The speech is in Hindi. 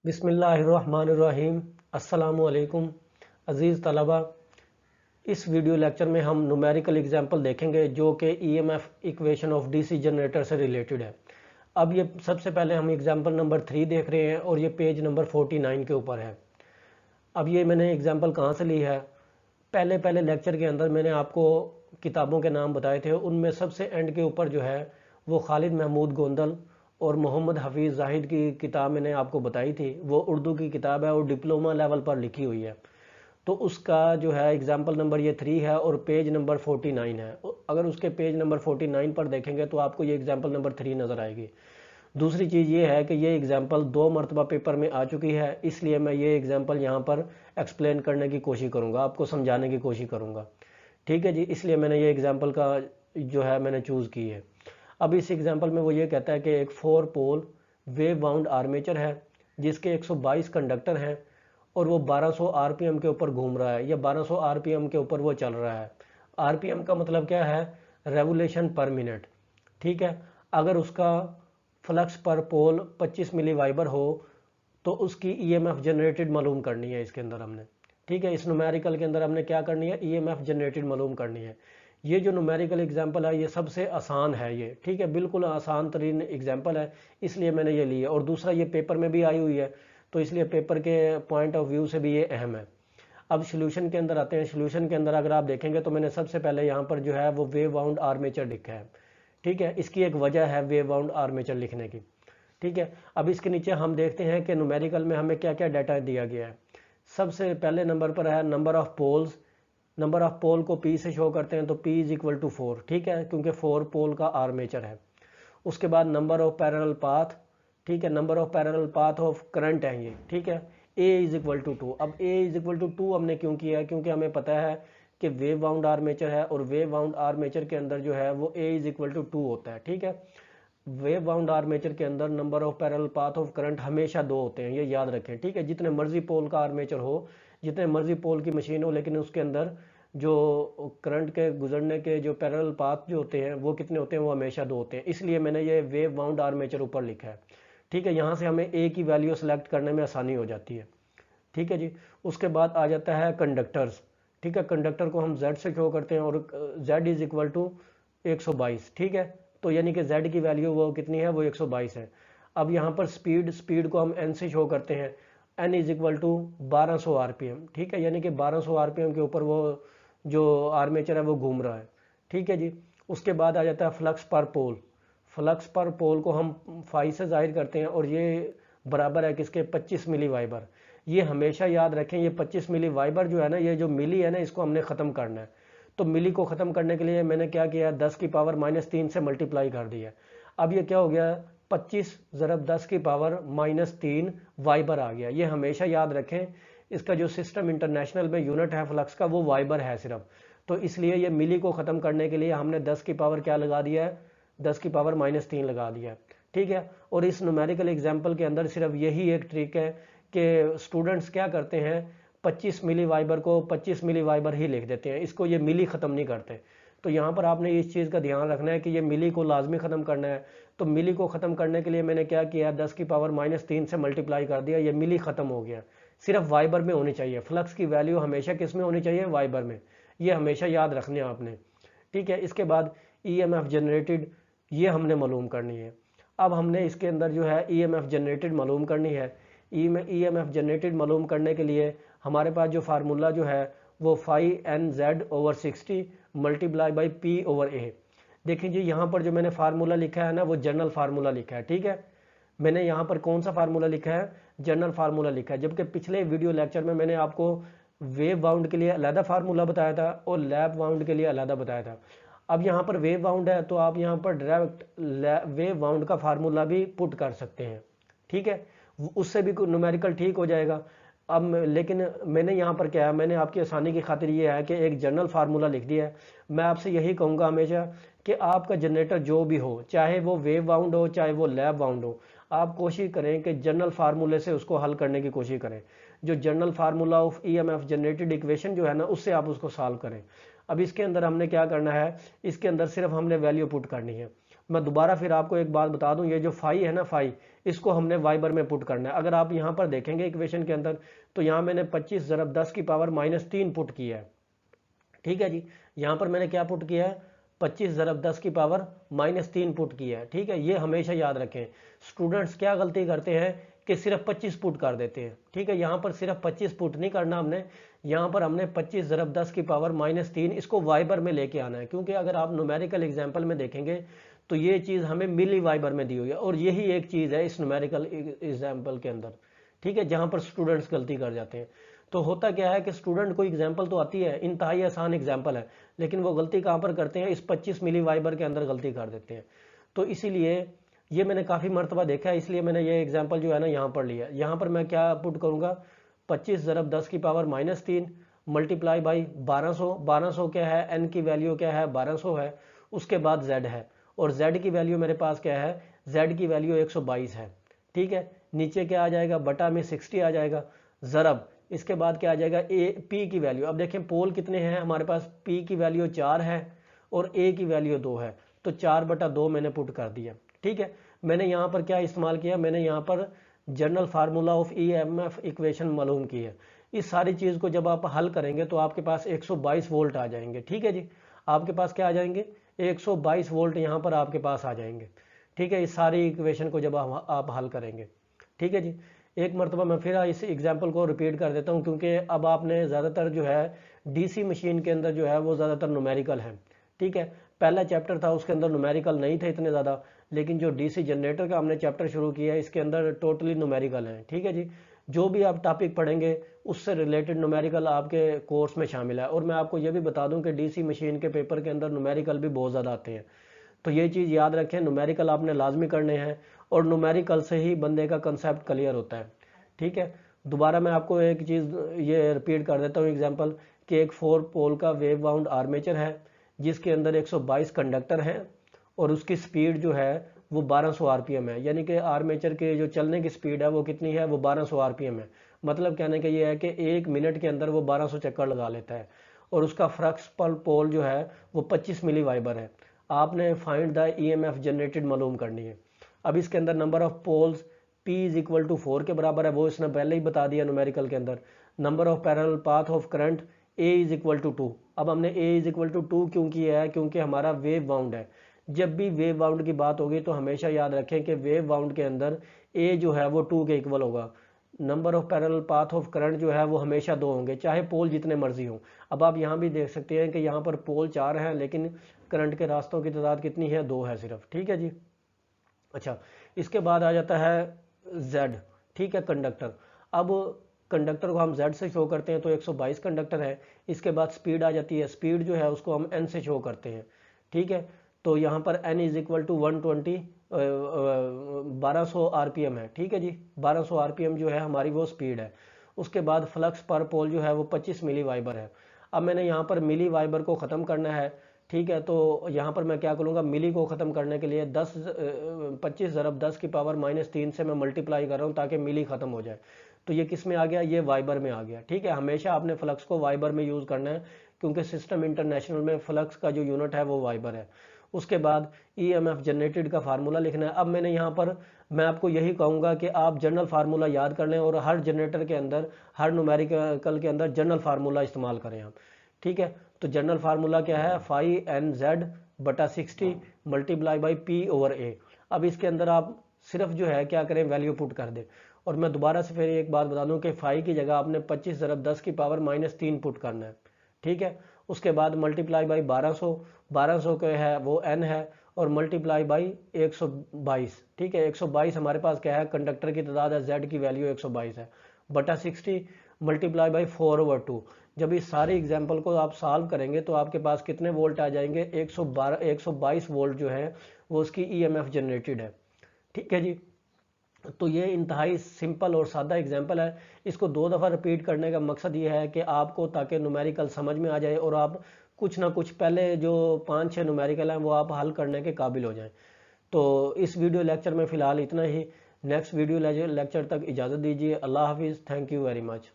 बिस्मिल्लाहिर्रहमानिर्रहीम। अस्सलामुअलैकुम अज़ीज़ तलबा। इस वीडियो लेक्चर में हम न्यूमेरिकल एग्जाम्पल देखेंगे जो कि EMF equation of DC generator से रिलेटेड है। अब ये सबसे पहले हम एग्जाम्पल नंबर 3 देख रहे हैं और ये पेज नंबर 49 के ऊपर है। अब ये मैंने एग्जाम्पल कहाँ से ली है, पहले पहले लेक्चर के अंदर मैंने आपको किताबों के नाम बताए थे, उनमें सबसे एंड के ऊपर जो है वो खालिद महमूद गोंदल और मोहम्मद हफीज़ जाहिद की किताब मैंने आपको बताई थी। वो उर्दू की किताब है और डिप्लोमा लेवल पर लिखी हुई है। तो उसका जो है एग्जाम्पल नंबर ये 3 है और पेज नंबर 49 है। अगर उसके पेज नंबर 49 पर देखेंगे तो आपको ये एग्जाम्पल नंबर 3 नज़र आएगी। दूसरी चीज़ ये है कि ये एग्जाम्पल 2 मरतबा पेपर में आ चुकी है, इसलिए मैं ये एग्जाम्पल यहाँ पर एक्सप्लेन करने की कोशिश करूँगा, आपको समझाने की कोशिश करूँगा। ठीक है जी, इसलिए मैंने ये एग्जाम्पल का जो है मैंने चूज़ की है। अब इस एग्जाम्पल में वो ये कहता है कि एक 4 पोल वेव बाउंड आर्मेचर है जिसके 122 कंडक्टर हैं और वो 1200 आरपीएम के ऊपर घूम रहा है या 1200 आरपीएम के ऊपर वो चल रहा है। आरपीएम का मतलब क्या है, रेवोल्यूशन पर मिनट। ठीक है, अगर उसका फ्लक्स पर पोल 25 मिली वाइबर हो तो उसकी ईएमएफ जनरेटेड मालूम करनी है इसके अंदर हमने। ठीक है, इस न्यूमेरिकल के अंदर हमने क्या करनी है, ईएमएफ जनरेटेड मालूम करनी है। ये जो न्यूमेरिकल एग्जाम्पल है ये सबसे आसान है ये। ठीक है, बिल्कुल आसान तरीन एग्जाम्पल है, इसलिए मैंने ये ली है। और दूसरा ये पेपर में भी आई हुई है तो इसलिए पेपर के पॉइंट ऑफ व्यू से भी ये अहम है। अब सोल्यूशन के अंदर आते हैं। सोल्यूशन के अंदर अगर आप देखेंगे तो मैंने सबसे पहले यहाँ पर जो है वो वेव बाउंड आर्मेचर लिखा है। ठीक है, इसकी एक वजह है वेव बाउंड आर्मेचर लिखने की। ठीक है, अब इसके नीचे हम देखते हैं कि न्यूमेरिकल में हमें क्या क्या डाटा दिया गया है। सबसे पहले नंबर पर है number of poles. Number of pole को P से शो करते हैं तो P इज इक्वल टू 4। ठीक है, क्योंकि 4 पोल का आर्मेचर है। उसके बाद नंबर ऑफ पैरेलल पाथ। ठीक है, number of parallel path of current है ये। ठीक है, A इज इक्वल टू 2। अब A इज इक्वल टू 2 हमने क्यों किया है, क्योंकि हमें पता है कि वेव बाउंड आर्मेचर है और वेव बाउंड आर्मेचर के अंदर जो है वो A इज इक्वल टू 2 होता है। ठीक है, वेव बाउंड आर्मेचर के अंदर number of parallel path of current हमेशा 2 होते हैं, ये याद रखें। ठीक है, जितने मर्जी पोल का आर्मेचर हो, जितने मर्जी पोल की मशीन हो, लेकिन उसके अंदर जो करंट के गुजरने के जो पैरेलल पाथ जो होते हैं वो कितने होते हैं, वो हमेशा 2 होते हैं। इसलिए मैंने ये वेव बाउंड आर्मेचर ऊपर लिखा है। ठीक है, यहाँ से हमें ए की वैल्यू सेलेक्ट करने में आसानी हो जाती है। ठीक है जी, उसके बाद आ जाता है कंडक्टर्स। ठीक है, कंडक्टर को हम Z से शो करते हैं और Z इज इक्वल टू 122। ठीक है, तो यानी कि Z की वैल्यू वो कितनी है, वो 122 है। अब यहाँ पर स्पीड को हम N से शो करते हैं। N is equal to 1200 RPM. ठीक है, यानी कि 1200 आरपीएम के ऊपर वो जो आर्मेचर है वो घूम रहा है। ठीक है जी, उसके बाद आ जाता है फ्लक्स पर पोल। फ्लक्स पर पोल को हम फाई से जाहिर करते हैं और ये बराबर है किसके, 25 मिली वाइबर। ये हमेशा याद रखें, ये 25 मिली वाइबर जो है ना, ये जो मिली है ना, इसको हमने ख़त्म करना है। तो मिली को ख़त्म करने के लिए मैंने क्या किया, 10 की पावर -3 से मल्टीप्लाई कर दिया। अब ये क्या हो गया, 25 ज़रब 10 की पावर -3 वाइबर आ गया। ये हमेशा याद रखें, इसका जो सिस्टम इंटरनेशनल में यूनिट है फ्लक्स का वो वाइबर है सिर्फ। तो इसलिए ये मिली को ख़त्म करने के लिए हमने 10 की पावर क्या लगा दिया है, 10 की पावर -3 लगा दिया है। ठीक है, और इस न्यूमेरिकल एग्जाम्पल के अंदर सिर्फ यही एक ट्रिक है कि स्टूडेंट्स क्या करते हैं, 25 मिली वाइबर को 25 मिली वाइबर ही लिख देते हैं, इसको ये मिली ख़त्म नहीं करते। तो यहाँ पर आपने इस चीज़ का ध्यान रखना है कि ये मिली को लाजमी ख़त्म करना है। तो मिली को ख़त्म करने के लिए मैंने क्या किया, 10 की पावर -3 से मल्टीप्लाई कर दिया, ये मिली ख़त्म हो गया। सिर्फ वाइबर में होनी चाहिए, फ्लक्स की वैल्यू हमेशा किस में होनी चाहिए, वाइबर में। ये हमेशा याद रखने आपने। ठीक है, इसके बाद EMF जनरेटेड ये हमने मालूम करनी है। अब हमने इसके अंदर जो है EMF जनरेटेड मालूम करनी है। EMF जनरेटेड मालूम करने के लिए हमारे पास जो फार्मूला जो है वो φNZ/60 मल्टीप्लाई बाई P/A। देखिए जी, यहाँ पर जो मैंने फार्मूला लिखा है ना वो जनरल फार्मूला लिखा है। ठीक है, मैंने यहाँ पर कौन सा फार्मूला लिखा है, जनरल फार्मूला लिखा है। जबकि पिछले वीडियो लेक्चर में मैंने आपको वेव बाउंड के लिए अलग फार्मूला बताया था और लैब बाउंड के लिए अलग बताया था। अब यहाँ पर वेव बाउंड है तो आप यहाँ पर डायरेक्ट वेव बाउंड का फार्मूला भी पुट कर सकते हैं। ठीक है, उससे भी न्यूमेरिकल ठीक हो जाएगा। अब लेकिन मैंने यहाँ पर क्या है, मैंने आपकी आसानी की खातिर ये है कि एक जनरल फार्मूला लिख दिया है। मैं आपसे यही कहूँगा हमेशा कि आपका जनरेटर जो भी हो, चाहे वो वेव बाउंड हो चाहे वो लैब बाउंड हो, आप कोशिश करें कि जनरल फार्मूले से उसको हल करने की कोशिश करें। जो general formula of EMF generated equation जो है ना, उससे आप उसको सॉल्व करें। अब इसके अंदर हमने क्या करना है, इसके अंदर सिर्फ हमने वैल्यू पुट करनी है। मैं दोबारा फिर आपको एक बात बता दूं, ये जो फाई है ना, फाई, इसको हमने वाइबर में पुट करना है। अगर आप यहाँ पर देखेंगे इक्वेशन के अंदर, तो यहाँ मैंने 25 ज़रब 10 की पावर -3 पुट किया है। ठीक है जी, यहाँ पर मैंने क्या पुट किया है, 25 ज़रब 10 की पावर -3 पुट किया है। ठीक है, ये हमेशा याद रखें। स्टूडेंट्स क्या गलती करते हैं कि सिर्फ 25 पुट कर देते हैं। ठीक है, यहाँ पर सिर्फ 25 पुट नहीं करना हमने, यहाँ पर हमने 25 ज़रब 10 की पावर -3 इसको वाइबर में लेके आना है। क्योंकि अगर आप न्यूमेरिकल एग्जाम्पल में देखेंगे तो ये चीज़ हमें मिली वाइबर में दी हुई है, और यही एक चीज़ है इस न्यूमेरिकल एग्जाम्पल के अंदर। ठीक है, जहाँ पर स्टूडेंट्स गलती कर जाते हैं। तो होता क्या है कि स्टूडेंट को एग्जाम्पल तो आती है, इंतहाई आसान एग्जाम्पल है, लेकिन वो गलती कहाँ पर करते हैं, इस 25 मिली वाइबर के अंदर गलती कर देते हैं। तो इसीलिए ये मैंने काफ़ी मरतबा देखा है, इसलिए मैंने ये एग्जाम्पल जो है ना यहाँ पर लिया। यहाँ पर मैं क्या पुट करूँगा, 25 ज़रब 10 की पावर -3 मल्टीप्लाई बाई 1200। 1200 क्या है, एन की वैल्यू क्या है, 1200 है। उसके बाद जेड है, और जेड की वैल्यू मेरे पास क्या है, जेड की वैल्यू 122 है। ठीक है, नीचे क्या आ जाएगा, बटा में 60 आ जाएगा, ज़रब, इसके बाद क्या आ जाएगा, ए पी की वैल्यू। अब देखें पोल कितने हैं हमारे पास, पी की वैल्यू 4 है और ए की वैल्यू 2 है, तो 4/2 मैंने पुट कर दिया। ठीक है, मैंने यहाँ पर क्या इस्तेमाल किया, मैंने यहाँ पर general formula of EMF equation मालूम की है। इस सारी चीज़ को जब आप हल करेंगे तो आपके पास 122 वोल्ट आ जाएंगे। ठीक है जी, आपके पास क्या आ जाएंगे, 122 वोल्ट यहाँ पर आपके पास आ जाएंगे। ठीक है, इस सारी इक्वेशन को जब आप हल करेंगे। ठीक है जी, एक मरतबा मैं फिर इस एग्जाम्पल को रिपीट कर देता हूँ, क्योंकि अब आपने ज़्यादातर जो है DC मशीन के अंदर जो है वो ज़्यादातर न्यूमेरिकल है। ठीक है, पहला चैप्टर था उसके अंदर न्यूमेरिकल नहीं थे इतने ज़्यादा, लेकिन जो DC जनरेटर का हमने चैप्टर शुरू किया है इसके अंदर टोटली न्यूमेरिकल है। ठीक है जी, जो भी आप टॉपिक पढ़ेंगे उससे रिलेटेड न्यूमेरिकल आपके कोर्स में शामिल है। और मैं आपको ये भी बता दूं कि DC मशीन के पेपर के अंदर न्यूमेरिकल भी बहुत ज़्यादा आते हैं। तो ये चीज़ याद रखें, न्यूमेरिकल आपने लाजमी करने हैं, और न्यूमेरिकल से ही बंदे का कंसेप्ट क्लियर होता है। ठीक है, दोबारा मैं आपको एक चीज़ ये रिपीट कर देता हूँ एग्जांपल, कि एक 4 पोल का वेव बाउंड आर्मेचर है जिसके अंदर 122 कंडक्टर हैं, और उसकी स्पीड जो है वो 1200 RPM है। यानी कि आर्मेचर के जो चलने की स्पीड है वो कितनी है, वो 1200 RPM है। मतलब कहने का ये है कि 1 मिनट के अंदर वो 1200 चक्कर लगा लेता है, और उसका फ्लक्स पर पोल जो है वो 25 मिली वाइबर है। आपने फाइंड द EMF जनरेटेड मालूम करनी है। अब इसके अंदर नंबर ऑफ पोल्स P = 4 के बराबर है, वो इसने पहले ही बता दिया न्यूमेरिकल के अंदर। Number of parallel path of current A = 2। अब हमने A = 2 क्यों किया है, क्योंकि हमारा वेव बाउंड है। जब भी वेव बाउंड की बात होगी तो हमेशा याद रखें कि वेव बाउंड के अंदर A जो है वो 2 के इक्वल होगा। Number of parallel path of current जो है वो हमेशा 2 होंगे, चाहे पोल जितने मर्जी हों। अब आप यहाँ भी देख सकते हैं कि यहाँ पर पोल 4 हैं, लेकिन करंट के रास्तों की तादाद कितनी है, 2 है सिर्फ। ठीक है जी, अच्छा, इसके बाद आ जाता है Z। ठीक है, कंडक्टर। अब कंडक्टर को हम Z से शो करते हैं, तो 122 कंडक्टर है। इसके बाद स्पीड आ जाती है, स्पीड जो है उसको हम N से शो करते हैं। ठीक है, तो यहाँ पर N = 120 1200 RPM है। ठीक है जी, 1200 RPM जो है हमारी वो स्पीड है। उसके बाद फ्लक्स पर पोल जो है वो 25 मिली वाइबर है। अब मैंने यहाँ पर मिली वाइबर को ख़त्म करना है। ठीक है, तो यहाँ पर मैं क्या करूँगा, मिली को ख़त्म करने के लिए 25 ज़रब 10 की पावर -3 से मैं मल्टीप्लाई कर रहा हूँ ताकि मिली ख़त्म हो जाए। तो ये किस में आ गया, ये वाइबर में आ गया। ठीक है, हमेशा आपने फ्लक्स को वाइबर में यूज़ करना है, क्योंकि सिस्टम इंटरनेशनल में फ्लक्स का जो यूनिट है वो वाइबर है। उसके बाद EMF जनरेटेड का फार्मूला लिखना है। अब मैंने यहाँ पर मैं आपको यही कहूँगा कि आप जनरल फार्मूला याद कर लें, और हर जनरेटर के अंदर, हर न्यूमेरिकल के अंदर जनरल फार्मूला इस्तेमाल करें आप। ठीक है, तो जनरल फार्मूला क्या है, 5NZ/60 मल्टीप्लाई बाई P/A। अब इसके अंदर आप सिर्फ जो है क्या करें, वैल्यू पुट कर दें। और मैं दोबारा से फिर एक बात बता दूं कि 5 की जगह आपने 25 ज़रब 10 की पावर -3 पुट करना है। ठीक है, उसके बाद मल्टीप्लाई बाई 1200 के है वो N है, और मल्टीप्लाई बाई 122। ठीक है, 122 हमारे पास क्या है, कंडक्टर की तादाद है, Z की वैल्यू 122 है, बटा 60 मल्टीप्लाई बाई 4/2। जब इस सारे एग्जाम्पल को आप सॉल्व करेंगे तो आपके पास कितने वोल्ट आ जाएंगे, 122 वोल्ट जो है वो उसकी EMF जनरेटेड है। ठीक है जी, तो ये इंतहाई सिंपल और सादा एग्जाम्पल है। इसको 2 दफ़ा रिपीट करने का मकसद ये है कि आपको, ताकि न्यूमेरिकल समझ में आ जाए और आप कुछ ना कुछ पहले जो 5-6 न्यूमेरिकल हैं वो आप हल करने के काबिल हो जाएं। तो इस वीडियो लेक्चर में फ़िलहाल इतना ही। नेक्स्ट वीडियो लेक्चर तक इजाज़त दीजिए। अल्लाह हाफिज़। Thank you very much.